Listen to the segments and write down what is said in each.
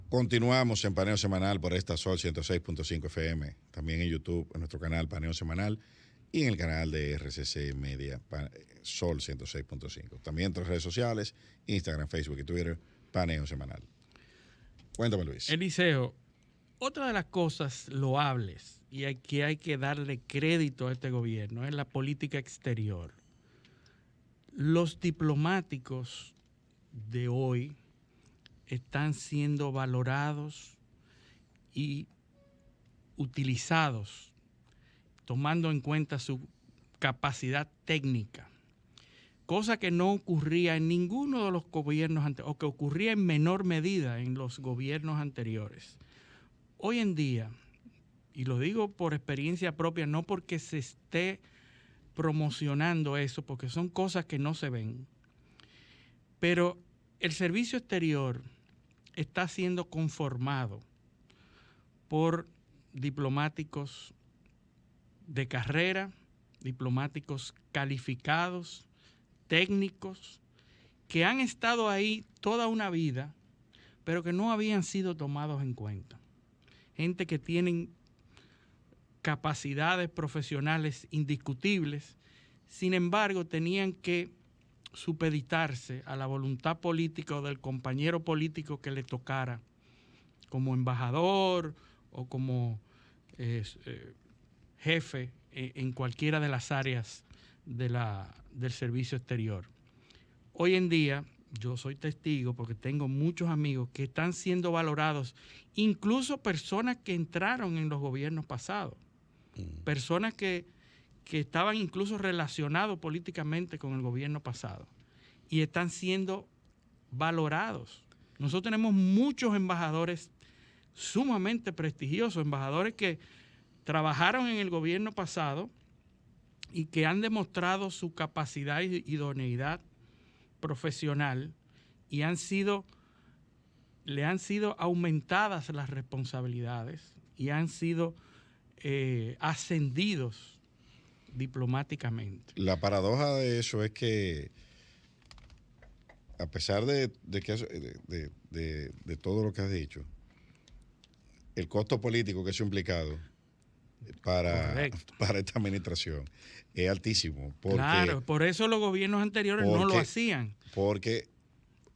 Continuamos en Paneo Semanal por esta Sol 106.5 FM, también en YouTube, en nuestro canal Paneo Semanal y en el canal de RCC Media, Sol 106.5. También en otras redes sociales, Instagram, Facebook y Twitter, Paneo Semanal. Cuéntame, Luis. Eliseo, otra de las cosas loables y que hay que darle crédito a este gobierno es la política exterior. Los diplomáticos de hoy están siendo valorados y utilizados, tomando en cuenta su capacidad técnica, cosa que no ocurría en ninguno de los gobiernos anteriores, o que ocurría en menor medida en los gobiernos anteriores. Hoy en día, y lo digo por experiencia propia, no porque se esté promocionando eso, porque son cosas que no se ven, pero el servicio exterior está siendo conformado por diplomáticos de carrera, diplomáticos calificados, técnicos, que han estado ahí toda una vida, pero que no habían sido tomados en cuenta. Gente que tienen capacidades profesionales indiscutibles, sin embargo, tenían que supeditarse a la voluntad política o del compañero político que le tocara como embajador o como jefe en cualquiera de las áreas del servicio exterior. Hoy en día, yo soy testigo porque tengo muchos amigos que están siendo valorados, incluso personas que entraron en los gobiernos pasados, personas que estaban incluso relacionados políticamente con el gobierno pasado y están siendo valorados. Nosotros tenemos muchos embajadores sumamente prestigiosos, embajadores que trabajaron en el gobierno pasado y que han demostrado su capacidad y idoneidad profesional y le han sido aumentadas las responsabilidades y han sido ascendidos diplomáticamente. La paradoja de eso es que, a pesar de todo lo que has dicho, el costo político que eso ha implicado para esta administración es altísimo. Claro, por eso los gobiernos anteriores no lo hacían. Porque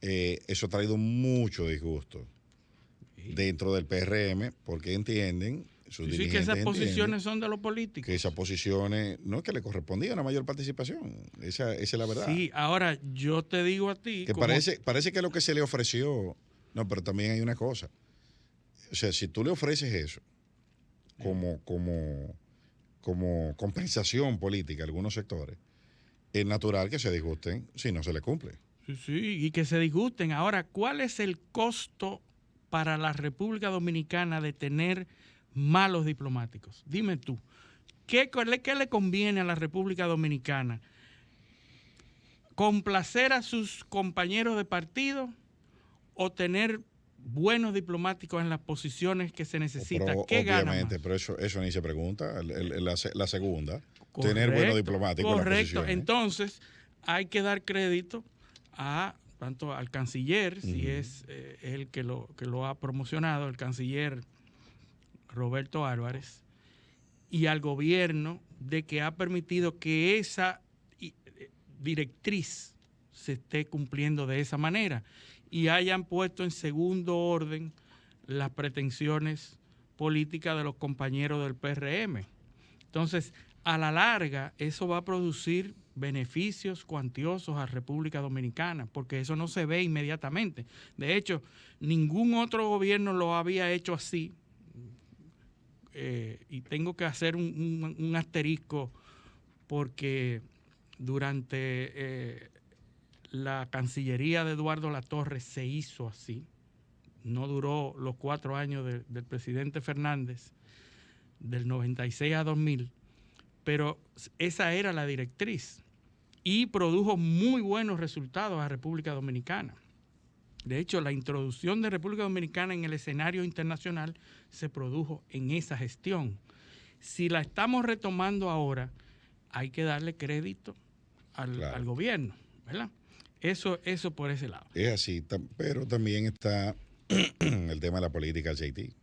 eso ha traído mucho disgusto dentro del PRM, porque entienden, sus dirigentes que esas posiciones son de los políticos. Que esas posiciones no es que le correspondía una mayor participación. Esa es la verdad. Sí, ahora yo te digo a ti. Que parece que lo que se le ofreció. No, pero también hay una cosa. O sea, si tú le ofreces eso como compensación política a algunos sectores, es natural que se disgusten si no se le cumple. Sí, y que se disgusten. Ahora, ¿cuál es el costo para la República Dominicana de tener malos diplomáticos? Dime tú, ¿qué le conviene a la República Dominicana? ¿Complacer a sus compañeros de partido o tener buenos diplomáticos en las posiciones que se necesitan? ¿Qué gana más? Pero eso ni se pregunta. La segunda, correcto, tener buenos diplomáticos. Correcto. Entonces, hay que dar crédito tanto al canciller, si es el que lo ha promocionado, el canciller Roberto Álvarez, y al gobierno de que ha permitido que esa directriz se esté cumpliendo de esa manera y hayan puesto en segundo orden las pretensiones políticas de los compañeros del PRM. Entonces, a la larga, eso va a producir beneficios cuantiosos a República Dominicana, porque eso no se ve inmediatamente. De hecho, ningún otro gobierno lo había hecho así, y tengo que hacer un asterisco porque durante la Cancillería de Eduardo Latorre se hizo así. No duró los 4 años del presidente Fernández, del 96 a 2000, pero esa era la directriz y produjo muy buenos resultados a República Dominicana. De hecho, la introducción de República Dominicana en el escenario internacional se produjo en esa gestión. Si la estamos retomando ahora, hay que darle crédito al gobierno, ¿verdad? Eso por ese lado. Es así, pero también está el tema de la política del Haití.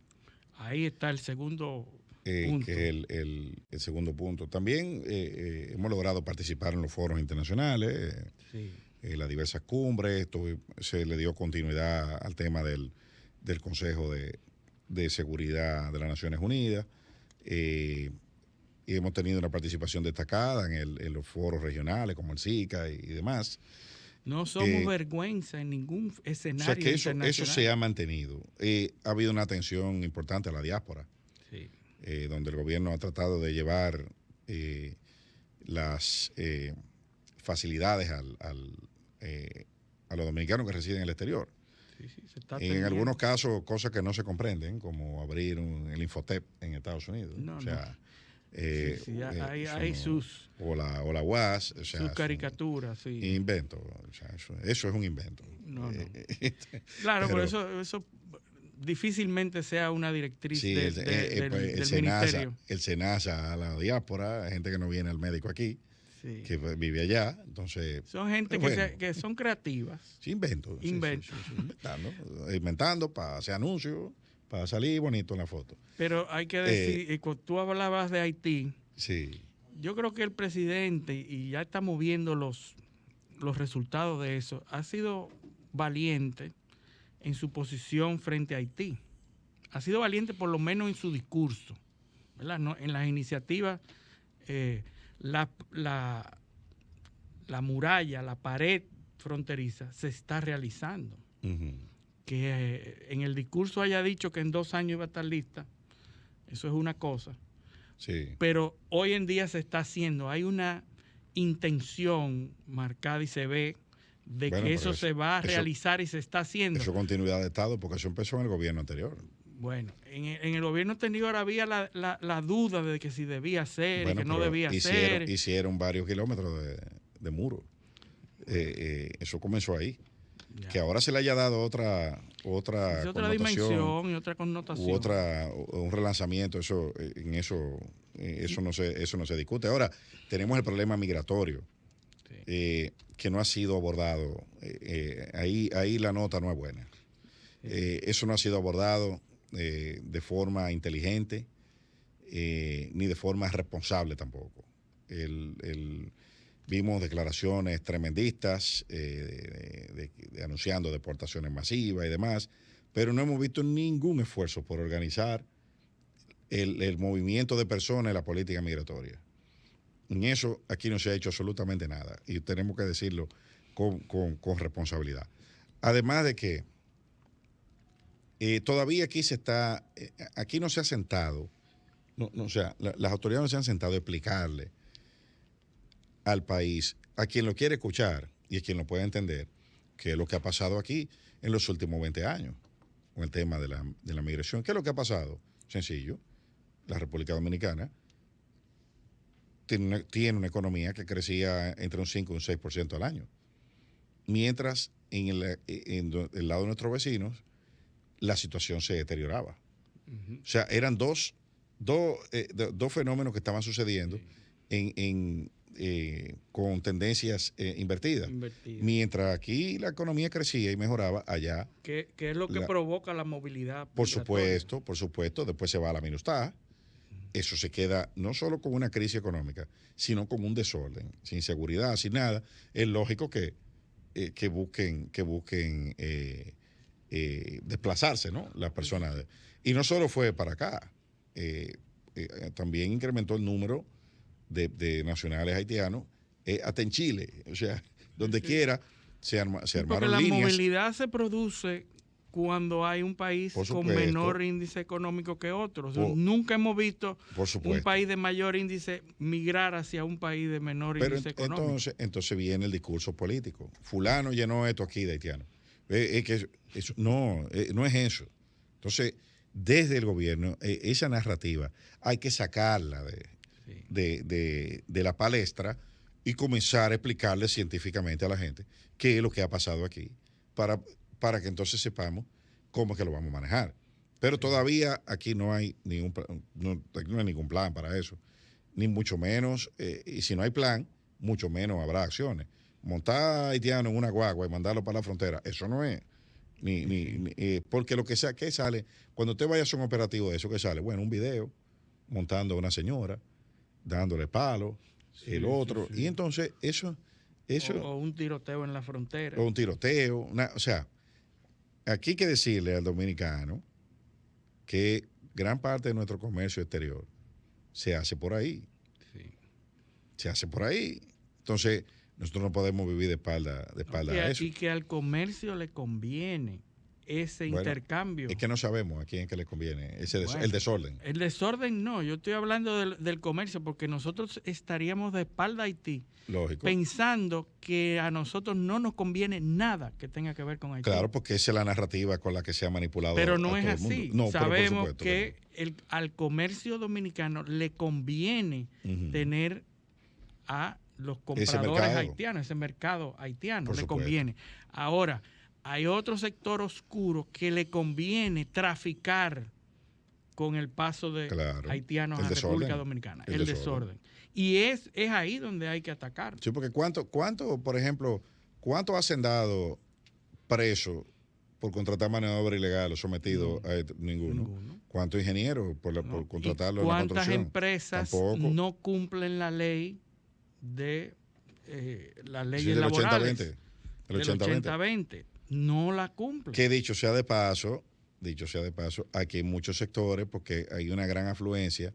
Ahí está el segundo punto. Que es el segundo punto. También hemos logrado participar en los foros internacionales, Sí. las diversas cumbres. Se le dio continuidad al tema del Consejo de Seguridad de las Naciones Unidas. Y hemos tenido una participación destacada en los foros regionales como el SICA y demás. No somos vergüenza en ningún escenario O sea que internacional. eso se ha mantenido. Ha habido una atención importante a la diáspora, Sí. donde el gobierno ha tratado de llevar las facilidades a los dominicanos que residen en el exterior. Sí, se está En atendiendo. algunos casos, cosas que no se comprenden, como abrir el Infotep en Estados Unidos. No, o sea, sí, hay sus o la UAS, o sea, sus caricaturas, sí. Invento, o sea, eso es un invento. No. Claro, pero eso difícilmente sea una directriz sí, del SENASA, ministerio. el SENASA a la diáspora, gente que no viene al médico aquí, Sí. que vive allá, entonces... Son gente que son creativas. Sí, invento. Invento. Sí, inventando para hacer anuncios, para salir bonito en la foto. Pero hay que decir, cuando tú hablabas de Haití, Sí. yo creo que el presidente, y ya estamos viendo los resultados de eso, ha sido valiente en su posición frente a Haití. Ha sido valiente por lo menos en su discurso, ¿verdad? No, en las iniciativas, la muralla, la pared fronteriza se está realizando. Uh-huh. Que en el discurso haya dicho que en 2 años iba a estar lista, eso es una cosa. Sí. Pero hoy en día se está haciendo, hay una intención marcada y se ve de que eso se va a realizar y se está haciendo. Eso es continuidad de Estado, porque eso empezó en el gobierno anterior. Bueno, en el gobierno anterior había la duda de que si debía ser y que no debía ser. Hicieron varios kilómetros de muro. Eso comenzó ahí. Ya. Que ahora se le haya dado otra dimensión y otra connotación. Un relanzamiento, eso no se discute. Ahora, tenemos el problema migratorio, sí. Que no ha sido abordado. Ahí la nota no es buena. Sí. Eso no ha sido abordado de forma inteligente ni de forma responsable tampoco. Vimos declaraciones tremendistas anunciando deportaciones masivas y demás, pero no hemos visto ningún esfuerzo por organizar el movimiento de personas en la política migratoria. En eso aquí no se ha hecho absolutamente nada y tenemos que decirlo con responsabilidad. Además de que todavía aquí no se ha sentado, o sea, las autoridades no se han sentado a explicarle al país, a quien lo quiere escuchar y a quien lo puede entender, qué es lo que ha pasado aquí en los últimos 20 años con el tema de la migración. ¿Qué es lo que ha pasado? Sencillo, la República Dominicana tiene una economía que crecía entre un 5 y un 6% al año, mientras en el lado de nuestros vecinos la situación se deterioraba. Uh-huh. O sea, eran dos fenómenos que estaban sucediendo con tendencias invertidas. Mientras aquí la economía crecía y mejoraba, allá... ¿Qué es lo que provoca la movilidad? Por supuesto. Después se va a la MINUSTAH. Eso se queda no solo con una crisis económica, sino con un desorden, sin seguridad, sin nada. Es lógico que busquen desplazarse, ¿no? Las personas. Y no solo fue para acá. También incrementó el número de nacionales haitianos hasta en Chile, o sea, donde quiera se armaron líneas. Porque la movilidad se produce cuando hay un país con menor índice económico que otro. O sea, nunca hemos visto un país de mayor índice migrar hacia un país de menor índice económico. Entonces viene el discurso político. Fulano llenó esto aquí de haitianos. No es eso. Entonces, desde el gobierno, esa narrativa hay que sacarla de la palestra y comenzar a explicarle científicamente a la gente qué es lo que ha pasado aquí para que entonces sepamos cómo es que lo vamos a manejar. Pero todavía aquí no hay ningún plan para eso, ni mucho menos, y si no hay plan, mucho menos habrá acciones. Montar a haitianos en una guagua y mandarlo para la frontera, eso no es Porque lo que sea, ¿qué sale? Cuando usted vaya a hacer un operativo de eso, ¿qué sale? Bueno, un video montando a una señora, dándole palo, Sí, el otro. sí, sí. Y entonces eso O un tiroteo en la frontera. o un tiroteo. O sea, aquí hay que decirle al dominicano que gran parte de nuestro comercio exterior se hace por ahí. Sí. Se hace por ahí. Entonces, nosotros no podemos vivir de espalda a eso. Y que al comercio le conviene ese intercambio. Es que no sabemos a quién es que le conviene el desorden. El desorden no, yo estoy hablando del comercio porque nosotros estaríamos de espalda a Haití. Lógico. Pensando que a nosotros no nos conviene nada que tenga que ver con Haití. Claro, porque esa es la narrativa con la que se ha manipulado. Pero no a es todo el así. mundo. No, sabemos pero que al comercio dominicano le conviene tener a los compradores haitianos, ese mercado haitiano, le conviene. Ahora, hay otro sector oscuro que le conviene traficar con el paso de haitianos a la República Dominicana. El desorden. Y es ahí donde hay que atacar. Sí, porque ¿cuánto, por ejemplo, cuántos hacendados presos por contratar mano de obra ilegal o sometidos a ninguno? ¿Cuántos ingenieros por contratarlo en la construcción? ¿Cuántas empresas no cumplen la ley de las leyes laborales del 80-20? No la cumplen. Que dicho sea de paso, aquí hay muchos sectores porque hay una gran afluencia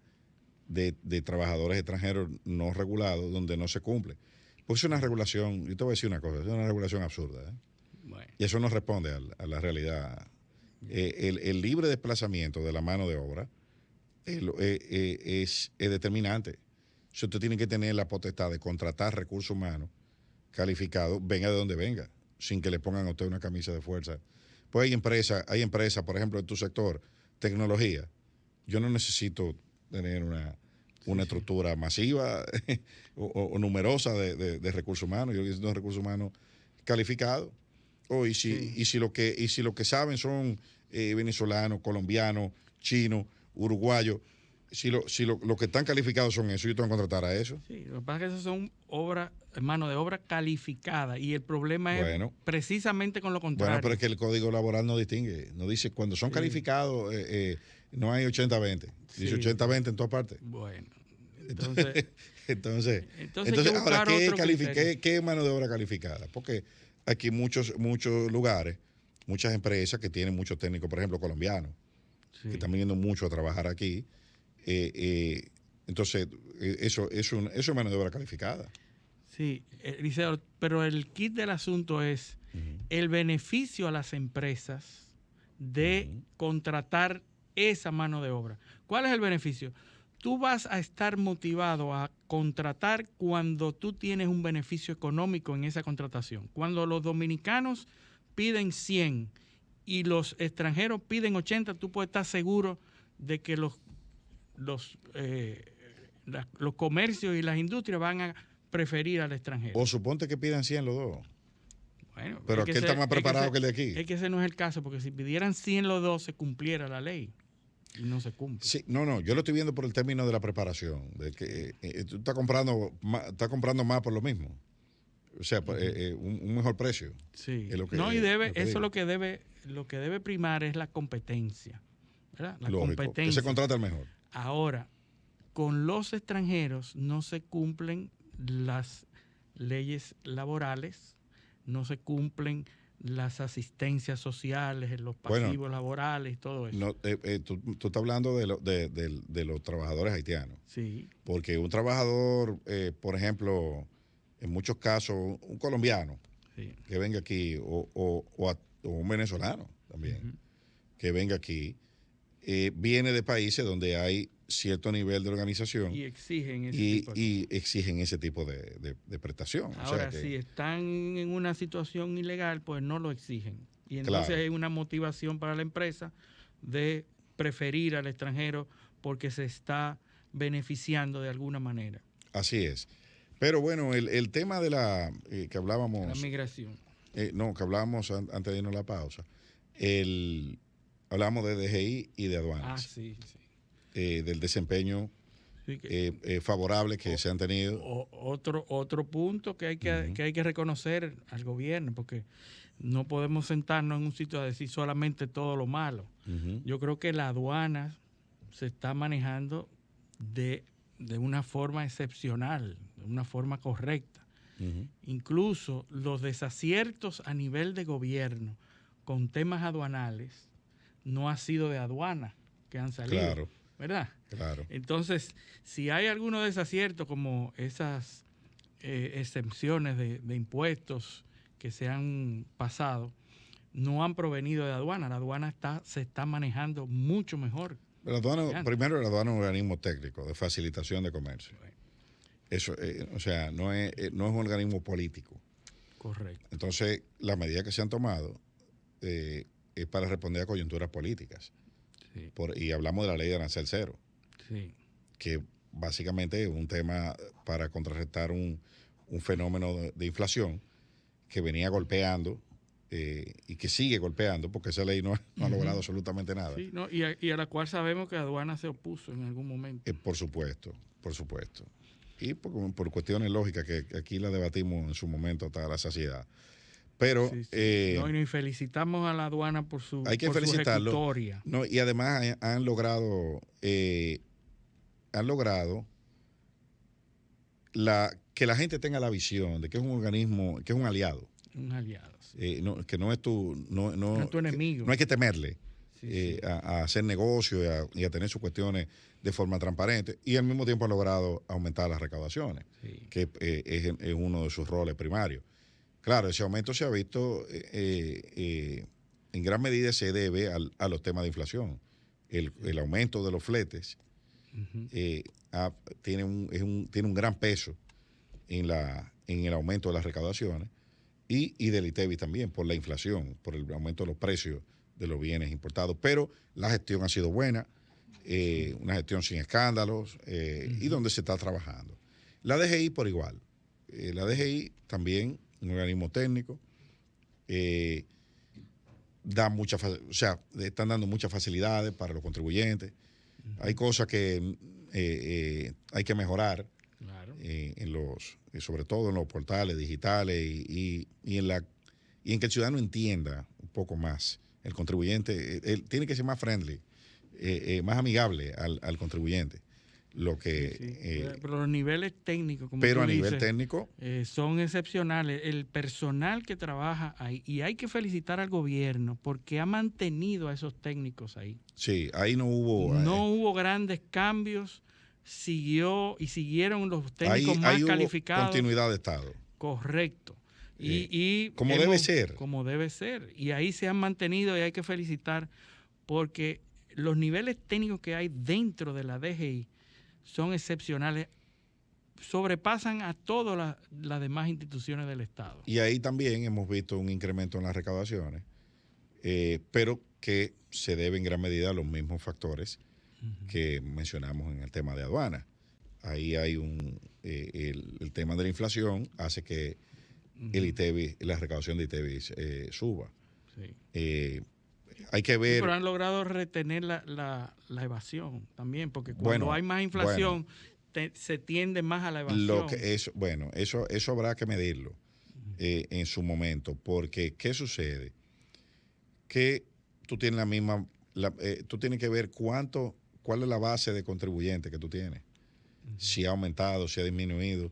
de trabajadores extranjeros no regulados donde no se cumple. Pues es una regulación, yo te voy a decir una cosa, es una regulación absurda. Bueno. Y eso no responde a la realidad. El libre desplazamiento de la mano de obra es determinante. Si usted tiene que tener la potestad de contratar recursos humanos calificados, venga de donde venga, sin que le pongan a usted una camisa de fuerza. Pues hay empresas, por ejemplo, en tu sector, tecnología. Yo no necesito tener una estructura masiva o numerosa de recursos humanos. Yo necesito un recurso humano calificado. Y si lo que saben son venezolanos, colombianos, chinos, uruguayos, si lo que están calificados son eso, yo tengo que contratar a eso. Sí, lo que pasa es que esas son mano de obra calificada y el problema es precisamente con lo contrario. Bueno, pero es que el Código Laboral no distingue, no dice cuando son calificados no hay 80-20, dice 80-20 en todas partes. Bueno, entonces ahora, ¿qué es mano de obra calificada? Porque aquí muchos lugares, muchas empresas que tienen muchos técnicos, por ejemplo, colombianos, que están viniendo mucho a trabajar aquí. Entonces, eso es mano de obra calificada. Sí, Liceo, pero el kit del asunto es el beneficio a las empresas de contratar esa mano de obra. ¿Cuál es el beneficio? Tú vas a estar motivado a contratar cuando tú tienes un beneficio económico en esa contratación. Cuando los dominicanos piden 100 y los extranjeros piden 80, tú puedes estar seguro de que los comercios y las industrias van a preferir al extranjero. O suponte que pidan 100 los dos. Bueno, pero aquel está más preparado que el de aquí. Es que ese no es el caso, porque si pidieran 100 los dos, se cumpliera la ley. Y no se cumple. Sí, no, yo lo estoy viendo por el término de la preparación, de que tú estás comprando más por lo mismo. O sea, un mejor precio. Sí. Es lo que, lo que debe primar es la competencia. ¿Verdad? La competencia. Que se contrata el mejor. Ahora, con los extranjeros no se cumplen las leyes laborales, no se cumplen las asistencias sociales, los pasivos laborales y todo eso. No, tú estás hablando de los trabajadores haitianos. Sí. Porque un trabajador, por ejemplo, en muchos casos, un colombiano que venga aquí o un venezolano también que venga aquí, viene de países donde hay cierto nivel de organización y exigen ese tipo de prestación. Ahora, si están en una situación ilegal, pues no lo exigen. Y entonces hay una motivación para la empresa de preferir al extranjero porque se está beneficiando de alguna manera. Así es. Pero bueno, el tema de que hablábamos... La migración. Que hablábamos antes de irnos a la pausa. Hablábamos de DGI y de aduanas. Sí. Del desempeño Sí, que, favorables que se han tenido. Otro punto que hay que reconocer al gobierno, porque no podemos sentarnos en un sitio a decir solamente todo lo malo. Yo creo que la aduana se está manejando de una forma excepcional, de una forma correcta. Incluso los desaciertos a nivel de gobierno con temas aduanales no ha sido de aduana que han salido. Claro. ¿Verdad? Claro. Entonces, si hay algunos desaciertos como esas exenciones de impuestos que se han pasado, no han provenido de aduana. La aduana se está manejando mucho mejor. Primero, la aduana es un organismo técnico de facilitación de comercio. Eso, o sea, no es un organismo político. Correcto. Entonces, las medidas que se han tomado es para responder a coyunturas políticas. Sí. Y hablamos de la ley de arancel cero, sí, que básicamente es un tema para contrarrestar un fenómeno de inflación que venía golpeando y que sigue golpeando, porque esa ley no ha logrado absolutamente nada. Sí, no, y a la cual sabemos que aduana se opuso en algún momento. Por supuesto. Y por cuestiones lógicas que aquí la debatimos en su momento hasta la saciedad. Pero y felicitamos a la aduana por su hay que felicitarlo. Su ejecutoria. No, y además han logrado que la gente tenga la visión de que es un organismo, que es un aliado. Un aliado. Sí. Que no es tu enemigo. No hay que temerle a hacer negocio y a tener sus cuestiones de forma transparente, y al mismo tiempo han logrado aumentar las recaudaciones, que es uno de sus roles primarios. Claro, ese aumento se ha visto, en gran medida se debe a los temas de inflación. El aumento de los fletes tiene un gran peso en el aumento de las recaudaciones y del ITEVIS también, por la inflación, por el aumento de los precios de los bienes importados. Pero la gestión ha sido buena, una gestión sin escándalos y donde se está trabajando. La DGI por igual. La DGI también, un organismo técnico, están dando muchas facilidades para los contribuyentes. Hay cosas que hay que mejorar, claro, sobre todo en los portales digitales y en que el ciudadano entienda un poco más. El contribuyente él tiene que ser más friendly, más amigable al contribuyente. Pero los niveles técnicos, como pero tú a nivel dices, técnico son excepcionales. El personal que trabaja ahí, y hay que felicitar al gobierno porque ha mantenido a esos técnicos ahí. Sí, ahí no hubo grandes cambios. Siguieron los técnicos más calificados. Hubo continuidad de Estado. Correcto. Como debe ser. Y ahí se han mantenido y hay que felicitar porque los niveles técnicos que hay dentro de la DGI son excepcionales, sobrepasan a todas las demás instituciones del Estado. Y ahí también hemos visto un incremento en las recaudaciones, pero que se debe en gran medida a los mismos factores que mencionamos en el tema de aduana. Ahí hay el tema de la inflación hace que el ITEVIS, la recaudación de ITEVIS suba. Sí. Hay que ver. Pero han logrado retener la evasión también, porque cuando hay más inflación se tiende más a la evasión. Eso habrá que medirlo en su momento, porque ¿qué sucede? Que tú tienes tú tienes que ver cuál es la base de contribuyentes que tú tienes, si ha aumentado, si ha disminuido.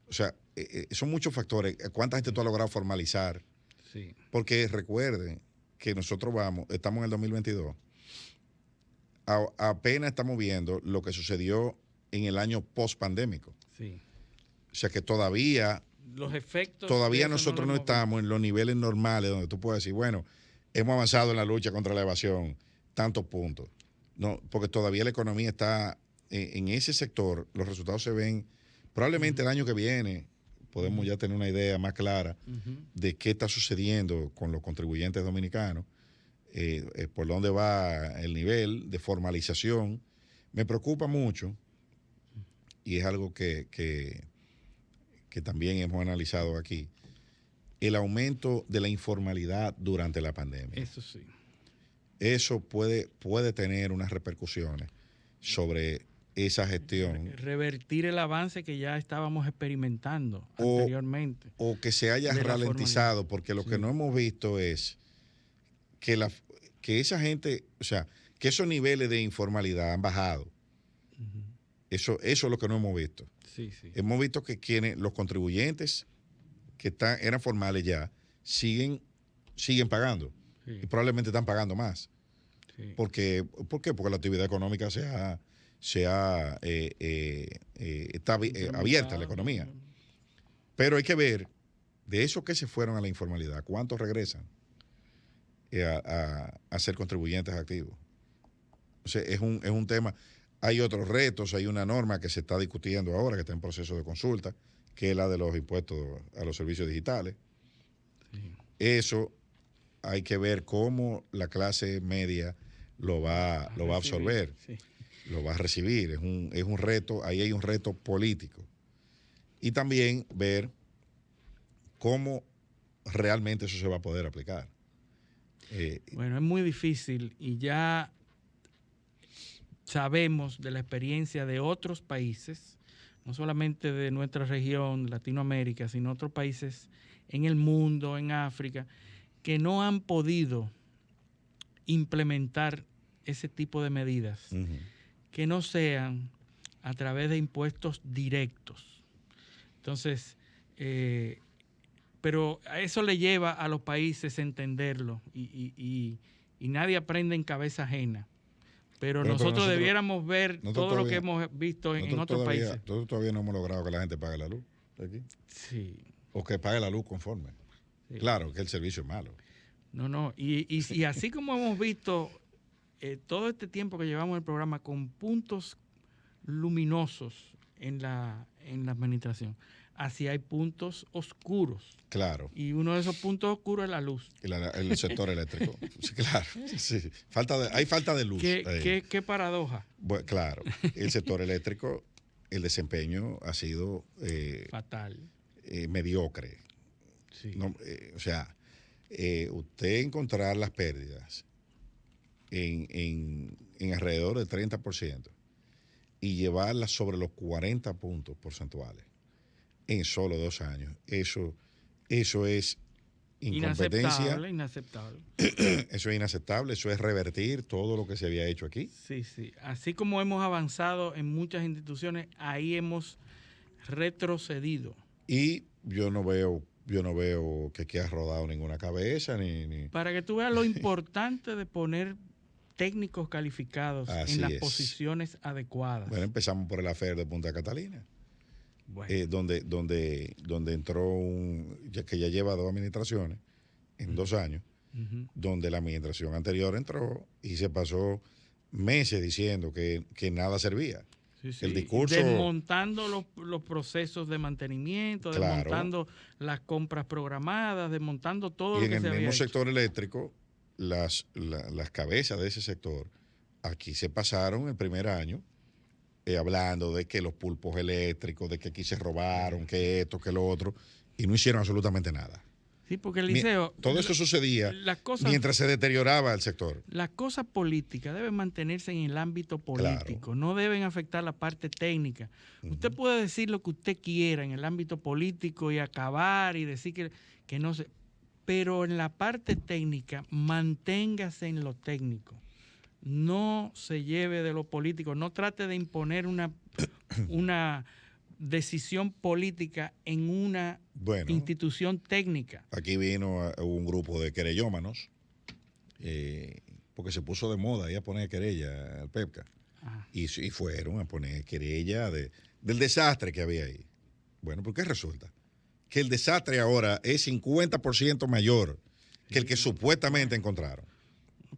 O sea, son muchos factores. ¿Cuánta gente tú has logrado formalizar? Sí. Porque recuerden que nosotros estamos en el 2022, apenas estamos viendo lo que sucedió en el año post-pandémico. Sí. O sea que todavía los efectos nosotros no estamos en los niveles normales donde tú puedes decir, bueno, hemos avanzado en la lucha contra la evasión, tantos puntos. No, porque todavía la economía está en ese sector, los resultados se ven, probablemente el año que viene podemos ya tener una idea más clara de qué está sucediendo con los contribuyentes dominicanos, por dónde va el nivel de formalización. Me preocupa mucho, y es algo que también hemos analizado aquí, el aumento de la informalidad durante la pandemia. Eso sí. Eso puede tener unas repercusiones sobre esa gestión. Revertir el avance que ya estábamos experimentando anteriormente. O que se haya ralentizado, porque lo que no hemos visto es que esa gente, o sea, que esos niveles de informalidad han bajado. Eso es lo que no hemos visto. Sí, sí. Hemos visto que los contribuyentes que eran formales ya siguen pagando. Sí. Y probablemente están pagando más. Sí. ¿Por qué? Porque la actividad económica está abierta la economía. Pero hay que ver, de esos que se fueron a la informalidad, ¿cuántos regresan a ser contribuyentes activos? O sea, es un tema. Hay otros retos, hay una norma que se está discutiendo ahora, que está en proceso de consulta, que es la de los impuestos a los servicios digitales. Sí. Eso hay que ver cómo la clase media lo va a absorber, sí. Lo va a recibir. Es un reto, ahí hay un reto político. Y también ver cómo realmente eso se va a poder aplicar. Bueno, es muy difícil y ya sabemos de la experiencia de otros países, no solamente de nuestra región, Latinoamérica, sino otros países en el mundo, en África, que no han podido implementar ese tipo de medidas, que no sean a través de impuestos directos. Entonces, pero a eso le lleva a los países entenderlo y nadie aprende en cabeza ajena. Pero nosotros debiéramos ver todo lo que hemos visto en otros países. Nosotros todavía no hemos logrado que la gente pague la luz aquí. Sí. O que pague la luz conforme. Sí. Claro, que el servicio es malo. No. Y así como hemos visto todo este tiempo que llevamos el programa con puntos luminosos en la administración, así hay puntos oscuros. Claro. Y uno de esos puntos oscuros es la luz. El sector eléctrico. Sí, claro. Sí. Hay falta de luz. ¿Qué paradoja? Bueno, claro. El sector eléctrico, el desempeño ha sido fatal. Mediocre. Sí. No, o sea, usted encontrar las pérdidas en alrededor del 30% y llevarlas sobre los 40 puntos porcentuales en solo 2 años. Eso es incompetencia. Inaceptable. Eso es inaceptable, eso es revertir todo lo que se había hecho aquí. Sí. Así como hemos avanzado en muchas instituciones, ahí hemos retrocedido. Y yo no veo que aquí ha rodado ninguna cabeza. ni Para que tú veas lo importante de poner técnicos calificados en las posiciones adecuadas. Bueno, empezamos por el AFER de Punta Catalina. Bueno. Donde entró que ya lleva 2 administraciones en 2 años, donde la administración anterior entró y se pasó meses diciendo que nada servía. Sí. El discurso, desmontando los procesos de mantenimiento, claro, desmontando las compras programadas, desmontando todo lo que se había hecho. Y en el mismo sector eléctrico, las cabezas de ese sector aquí se pasaron el primer año hablando de que los pulpos eléctricos, de que aquí se robaron, que esto, que lo otro, y no hicieron absolutamente nada. Sí, porque el liceo... Todo eso sucedía mientras se deterioraba el sector. Las cosas políticas deben mantenerse en el ámbito político, claro, no deben afectar la parte técnica. Usted puede decir lo que usted quiera en el ámbito político y acabar y decir que no se... Pero en la parte técnica, manténgase en lo técnico. No se lleve de lo político, no trate de imponer una decisión política en una institución técnica. Aquí vino un grupo de querellómanos, porque se puso de moda ahí a poner querella al PEPCA. Y fueron a poner querella del desastre que había ahí. Bueno, ¿por qué resulta? Que el desastre ahora es 50% mayor que el que supuestamente encontraron.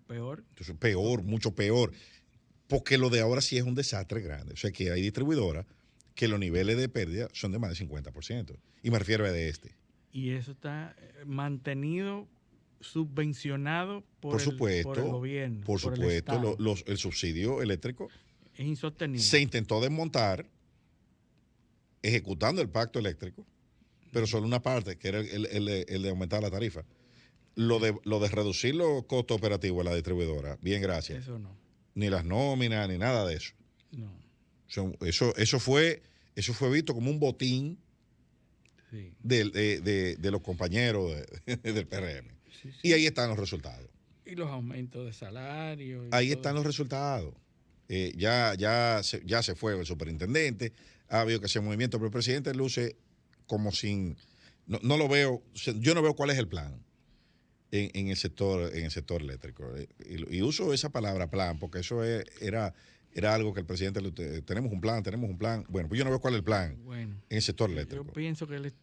Peor. Entonces, peor, mucho peor. Porque lo de ahora sí es un desastre grande. O sea, que hay distribuidoras que los niveles de pérdida son de más de 50%. Y me refiero a de este. Y eso está mantenido, subvencionado por el gobierno. Por supuesto, el subsidio eléctrico es insostenible. Se intentó desmontar ejecutando el pacto eléctrico, pero solo una parte, que era el de aumentar la tarifa. Lo de reducir los costos operativos de la distribuidora, bien, gracias. Eso no. Ni las nóminas, ni nada de eso. No. O Eso fue visto como un botín Sí. de los compañeros del PRM. Sí, sí. Y ahí están los resultados. Y los aumentos de salario. Ahí están los resultados. Ya se fue el superintendente, ha habido que hacer movimiento, pero el presidente luce como sin... No lo veo, yo no veo cuál es el plan en el sector eléctrico. Y uso esa palabra plan, porque eso era algo que el presidente, tenemos un plan. Bueno, pues yo no veo cuál es el plan en el sector eléctrico. Yo pienso que él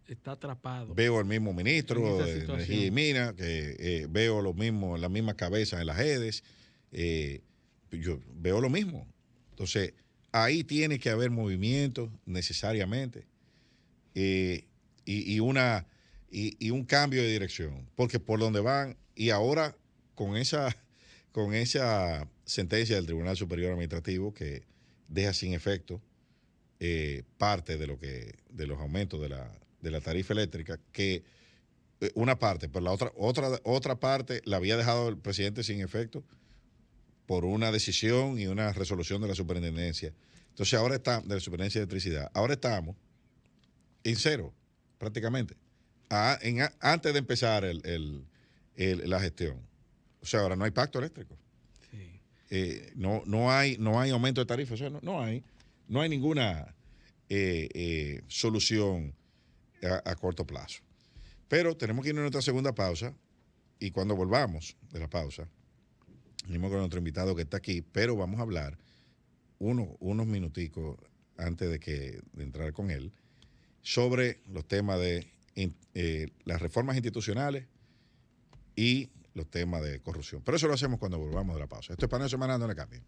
está atrapado. Veo al mismo ministro de Energía y Minas, que veo las mismas cabezas en las redes. Yo veo lo mismo. Entonces, ahí tiene que haber movimiento necesariamente y un cambio de dirección. Porque por donde van, y ahora con esa sentencia del Tribunal Superior Administrativo que deja sin efecto parte de los aumentos de la tarifa eléctrica, que una parte, pero la otra parte la había dejado el presidente sin efecto por una decisión y una resolución de la superintendencia. Entonces ahora estamos, de la superintendencia de electricidad, ahora estamos en cero, prácticamente, antes de empezar la gestión. O sea, ahora no hay pacto eléctrico. Sí. No hay aumento de tarifa, o sea, no hay ninguna solución a corto plazo. Pero tenemos que ir a nuestra segunda pausa, y cuando volvamos de la pausa, venimos con nuestro invitado que está aquí, pero vamos a hablar unos minuticos antes de entrar con él sobre los temas de las reformas institucionales y los temas de corrupción. Pero eso lo hacemos cuando volvamos de la pausa. Esto es Paneo Semanal, no le cambien.